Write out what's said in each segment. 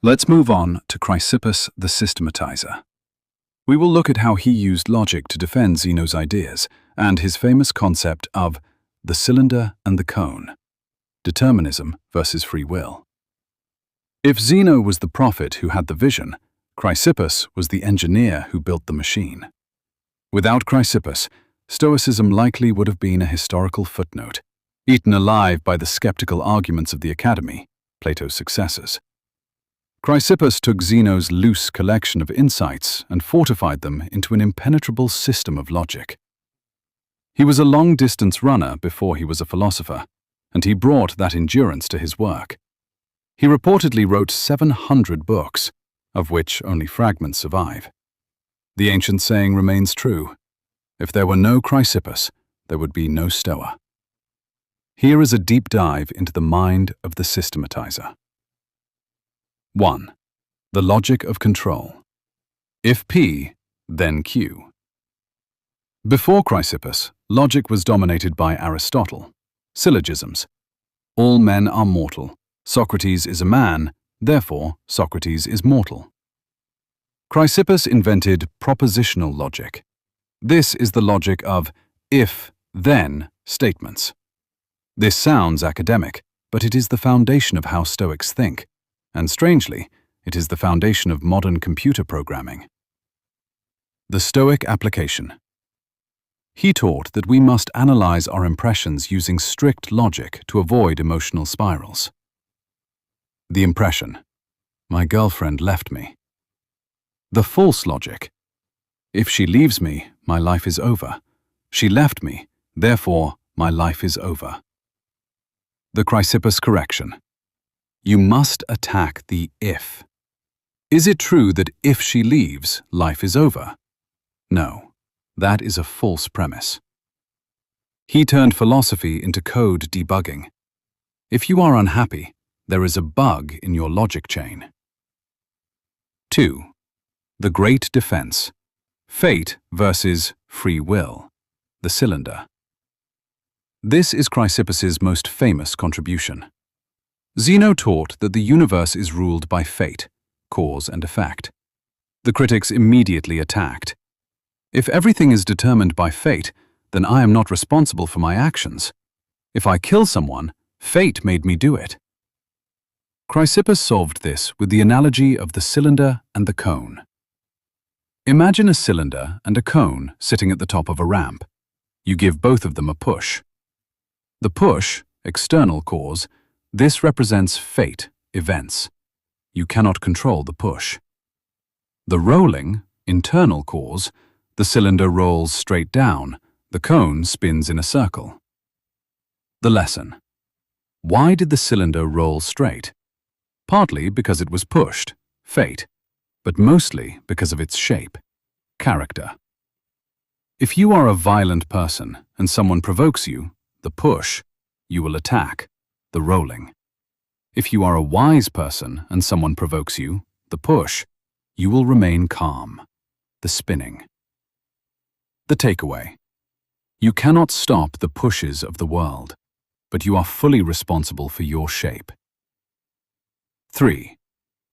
Let's move on to Chrysippus the Systematizer. We will look at how he used logic to defend Zeno's ideas and his famous concept of the cylinder and the cone, determinism versus free will. If Zeno was the prophet who had the vision, Chrysippus was the engineer who built the machine. Without Chrysippus, Stoicism likely would have been a historical footnote, eaten alive by the skeptical arguments of the Academy, Plato's successors. Chrysippus took Zeno's loose collection of insights and fortified them into an impenetrable system of logic. He was a long-distance runner before he was a philosopher, and he brought that endurance to his work. He reportedly wrote 700 books, of which only fragments survive. The ancient saying remains true: if there were no Chrysippus, there would be no Stoa. Here is a deep dive into the mind of the Systematizer. 1. The logic of control. If P, then Q. Before Chrysippus, logic was dominated by Aristotle. Syllogisms. All men are mortal. Socrates is a man, therefore Socrates is mortal. Chrysippus invented propositional logic. This is the logic of if-then statements. This sounds academic, but it is the foundation of how Stoics think, and strangely, it is the foundation of modern computer programming. The Stoic application. He taught that we must analyze our impressions using strict logic to avoid emotional spirals. The impression: my girlfriend left me. The false logic: if she leaves me, my life is over. She left me, therefore my life is over. The Chrysippus correction. You must attack the if. Is it true that if she leaves, life is over? No, that is a false premise. He turned philosophy into code debugging. If you are unhappy, there is a bug in your logic chain. 2. The great defense. Fate versus free will. The cylinder. This is Chrysippus's most famous contribution. Zeno taught that the universe is ruled by fate, cause and effect. The critics immediately attacked. If everything is determined by fate, then I am not responsible for my actions. If I kill someone, fate made me do it. Chrysippus solved this with the analogy of the cylinder and the cone. Imagine a cylinder and a cone sitting at the top of a ramp. You give both of them a push. The push, external cause, this represents fate, events. You cannot control the push. The rolling, internal cause, the cylinder rolls straight down, the cone spins in a circle. The lesson. Why did the cylinder roll straight? Partly because it was pushed, fate, but mostly because of its shape, character. If you are a violent person and someone provokes you, the push, you will attack, the rolling. If you are a wise person and someone provokes you, the push, you will remain calm, the spinning. The takeaway. You cannot stop the pushes of the world, but you are fully responsible for your shape. 3.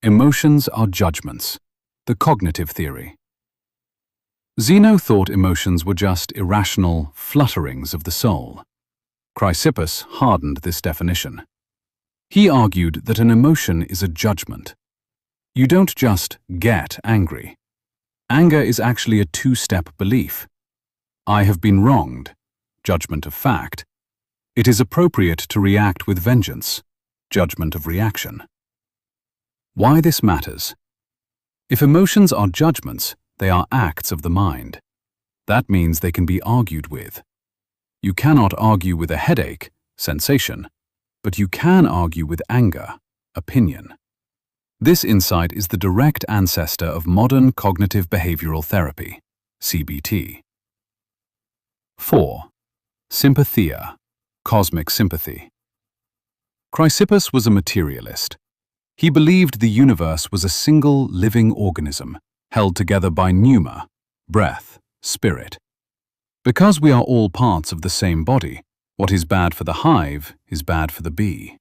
Emotions are judgments. The cognitive theory. Zeno thought emotions were just irrational flutterings of the soul. Chrysippus hardened this definition. He argued that an emotion is a judgment. You don't just get angry. Anger is actually a two-step belief. I have been wronged, judgment of fact. It is appropriate to react with vengeance, judgment of reaction. Why this matters? If emotions are judgments, they are acts of the mind. That means they can be argued with. You cannot argue with a headache, sensation, but you can argue with anger, opinion. This insight is the direct ancestor of modern cognitive behavioral therapy, CBT. 4. Sympathia, cosmic sympathy. Chrysippus was a materialist. He believed the universe was a single living organism, held together by pneuma, breath, spirit. Because we are all parts of the same body, what is bad for the hive is bad for the bee.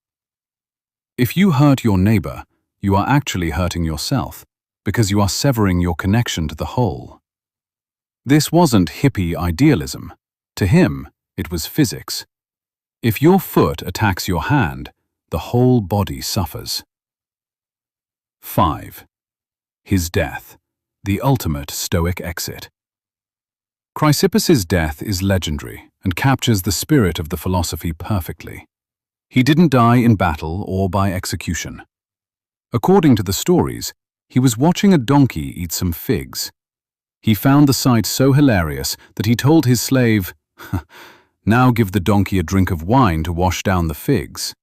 If you hurt your neighbor, you are actually hurting yourself, because you are severing your connection to the whole. This wasn't hippie idealism. To him, it was physics. If your foot attacks your hand, the whole body suffers. 5. His death, the ultimate Stoic exit. Chrysippus's death is legendary and captures the spirit of the philosophy perfectly. He didn't die in battle or by execution. According to the stories, he was watching a donkey eat some figs. He found the sight so hilarious that he told his slave, "Now give the donkey a drink of wine to wash down the figs."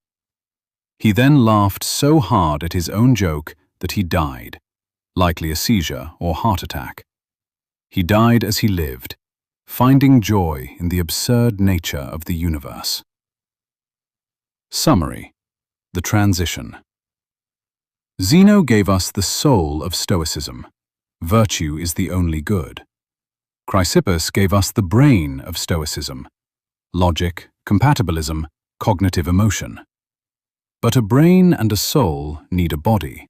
He then laughed so hard at his own joke that he died, likely a seizure or heart attack. He died as he lived, finding joy in the absurd nature of the universe. Summary: the transition. Zeno gave us the soul of Stoicism. Virtue is the only good. Chrysippus gave us the brain of Stoicism. Logic, compatibilism, cognitive emotion. But a brain and a soul need a body.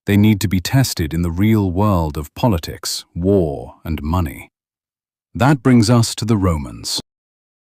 They need to be tested in the real world of politics, war, and money. That brings us to the Romans.